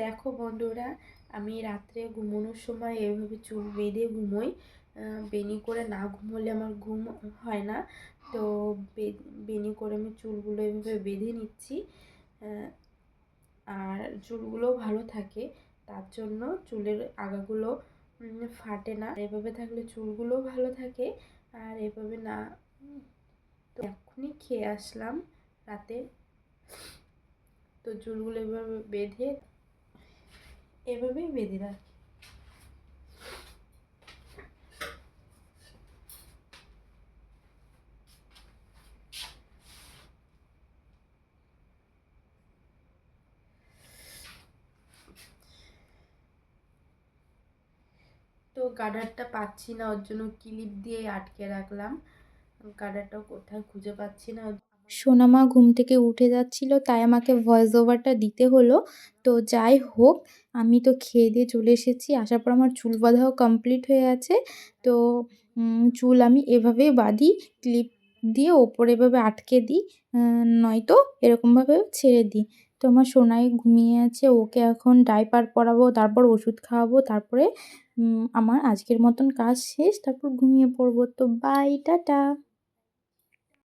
দেখো বন্ধুরা, আমি রাত্রে ঘুমানোর সময় এভাবে চুল বেঁধে ঘুমোই। বেনি করে না ঘুমোলে আমার ঘুম হয় না। তো বেনি করে আমি চুলগুলো এভাবে বেঁধে নিচ্ছি। আর চুলগুলোও ভালো থাকে, তার জন্য চুলের আগাগুলো ফাটে না। এভাবে থাকলে চুলগুলোও ভালো থাকে, আর এভাবে না। তো এখনই খেয়ে আসলাম রাতে। তো চুলগুলো এভাবেই বেঁধে রাখি। তো গার্ডারটা পাচ্ছি না, ওর জন্য ক্লিপ দিয়ে আটকে রাখলাম। গার্ডারটা কোথায় খুঁজে পাচ্ছি না। সোনামা ঘুম থেকে উঠে যাচ্ছিল, তাই আমাকে ভয়েস ওভারটা দিতে হলো। তো যাই হোক, আমি তো খেয়ে দিয়ে চলে এসেছি। আসার পর আমার চুল বাঁধাও কমপ্লিট হয়ে আছে। তো চুল আমি এভাবেই বাঁধি, ক্লিপ দিয়ে ওপরে এভাবে আটকে দিই, নয়তো এরকমভাবেও ছেড়ে দিই। তো আমার সোনাই ঘুমিয়ে আছে, ওকে এখন ডাইপার পরাবো, তারপর ওষুধ খাওয়াবো, তারপরে আমার আজকের মতন কাজ শেষ, তারপর ঘুমিয়ে পড়বো। তো বাই, টাটা।